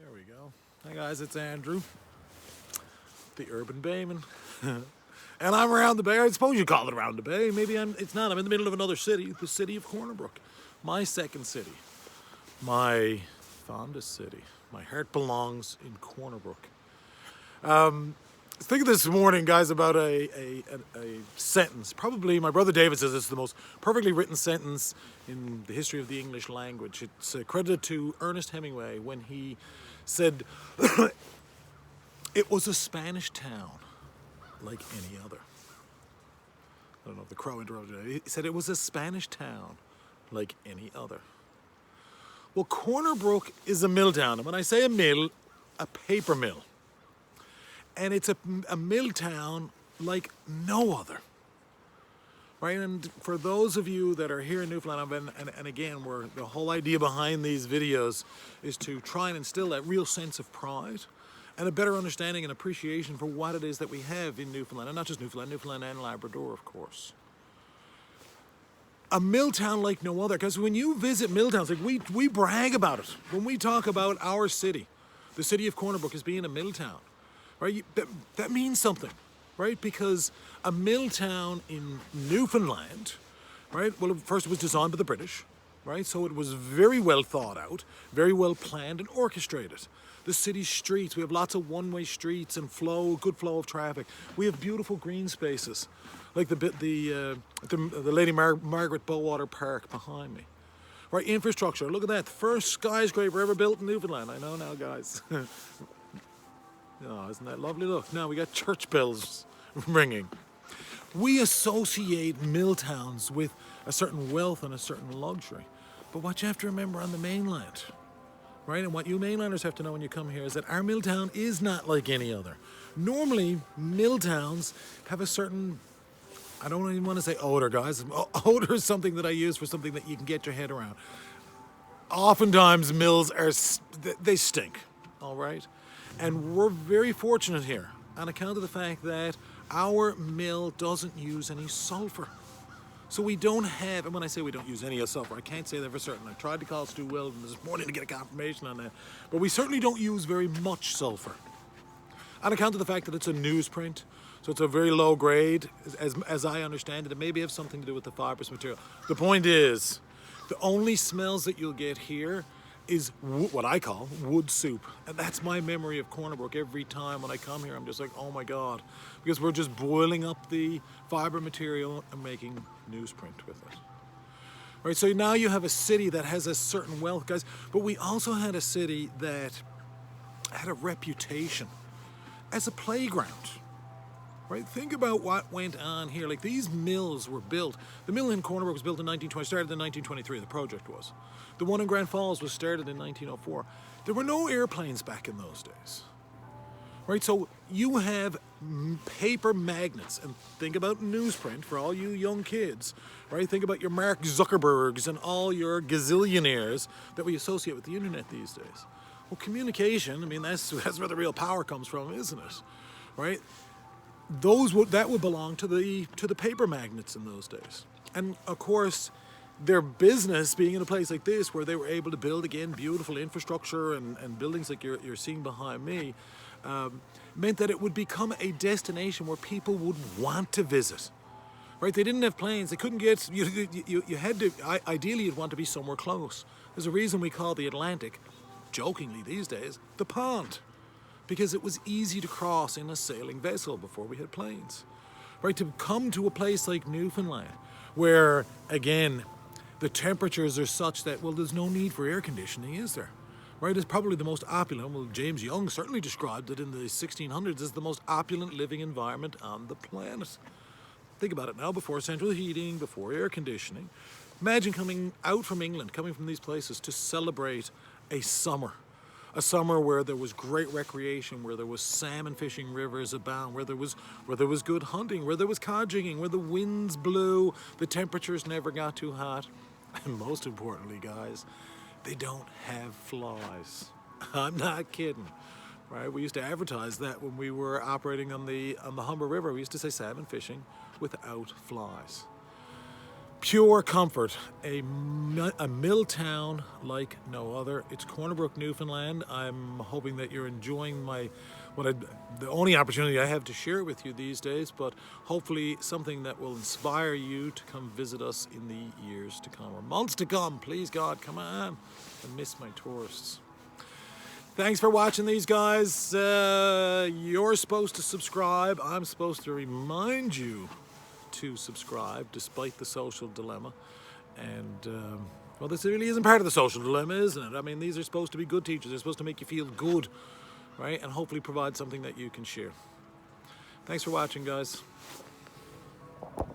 There we go. Hi guys, it's Andrew, the Urban Bayman. And I'm around the bay. I suppose you call it around the bay. Maybe it's not. I'm in the middle of another city, the city of Corner Brook. My second city. My fondest city. My heart belongs in Corner Brook. I was thinking this morning, guys, about a sentence. Probably, my brother David says it's the most perfectly written sentence in the history of the English language. It's credited to Ernest Hemingway when he said, it was a Spanish town like any other. I don't know if the crow interrupted. He said it was a Spanish town like any other. Well, Corner Brook is a mill town. And when I say a mill, a paper mill. And it's a mill town like no other. Right? And for those of you that are here in Newfoundland, and again, the whole idea behind these videos is to try and instill that real sense of pride and a better understanding and appreciation for what it is that we have in Newfoundland, and not just Newfoundland and Labrador, of course. A mill town like no other, because when you visit mill towns, like we brag about it. When we talk about our city, the city of Corner Brook as being a mill town, right? That means something, right? Because a mill town in Newfoundland, right? Well, first it was designed by the British, right? So it was very well thought out, very well planned and orchestrated. The city streets, we have lots of one-way streets and good flow of traffic. We have beautiful green spaces, like the Lady Margaret Bowater Park behind me. Right, infrastructure, look at that, the first skyscraper ever built in Newfoundland. I know now, guys. Oh, isn't that lovely? Look, now we got church bells ringing. We associate mill towns with a certain wealth and a certain luxury. But what you have to remember on the mainland, right, and what you mainlanders have to know when you come here is that our mill town is not like any other. Normally, mill towns have a certain, I don't even want to say odor, guys. Odor is something that I use for something that you can get your head around. Oftentimes, mills they stink, all right? And we're very fortunate here on account of the fact that our mill doesn't use any sulfur. So we don't have, and when I say we don't use any sulfur, I can't say that for certain. I tried to call Stu Weldon this morning to get a confirmation on that. But we certainly don't use very much sulfur. On account of the fact that it's a newsprint, so it's a very low grade, as I understand it. It maybe have something to do with the fibrous material. The point is, the only smells that you'll get here is what I call wood soup. And that's my memory of Corner Brook. Every time when I come here, I'm just like, oh my God. Because we're just boiling up the fiber material and making newsprint with it. Right, so now you have a city that has a certain wealth, guys. But we also had a city that had a reputation as a playground. Right, think about what went on here. Like, these mills were built. The mill in Corner Brook was built in 1920, started in 1923, the project was. The one in Grand Falls was started in 1904. There were no airplanes back in those days. Right, so you have paper magnets, and think about newsprint for all you young kids, right? Think about your Mark Zuckerbergs and all your gazillionaires that we associate with the internet these days. Well, communication, I mean, that's where the real power comes from, isn't it? Right? That would belong to the paper magnets in those days. And of course, their business being in a place like this where they were able to build again beautiful infrastructure and buildings like you're seeing behind me, meant that it would become a destination where people would want to visit. Right? They didn't have planes. They couldn't get, you had to, ideally you'd want to be somewhere close. There's a reason we call the Atlantic, jokingly these days, the pond. Because it was easy to cross in a sailing vessel before we had planes. Right, to come to a place like Newfoundland, where, again, the temperatures are such that, well, there's no need for air conditioning, is there? Right, it's probably the most opulent, well, James Young certainly described it in the 1600s as the most opulent living environment on the planet. Think about it now, before central heating, before air conditioning. Imagine coming out from England, coming from these places to celebrate a summer. A summer where there was great recreation, where there was salmon fishing rivers abound, where there was good hunting, where there was cod jigging, where the winds blew, the temperatures never got too hot, and most importantly, guys, they don't have flies. I'm not kidding. Right? We used to advertise that when we were operating on the Humber River. We used to say salmon fishing without flies. Pure comfort, a mill town like no other. It's Brook, Newfoundland. I'm hoping that you're enjoying the only opportunity I have to share with you these days, but hopefully something that will inspire you to come visit us in the years to come, or months to come. Please God, come on. I miss my tourists. Thanks for watching these, guys. You're supposed to subscribe. I'm supposed to remind you to subscribe despite the social dilemma. And well, this really isn't part of the social dilemma, isn't it? I mean, these are supposed to be good teachers. They're supposed to make you feel good, right? And hopefully provide something that you can share. Thanks for watching, guys.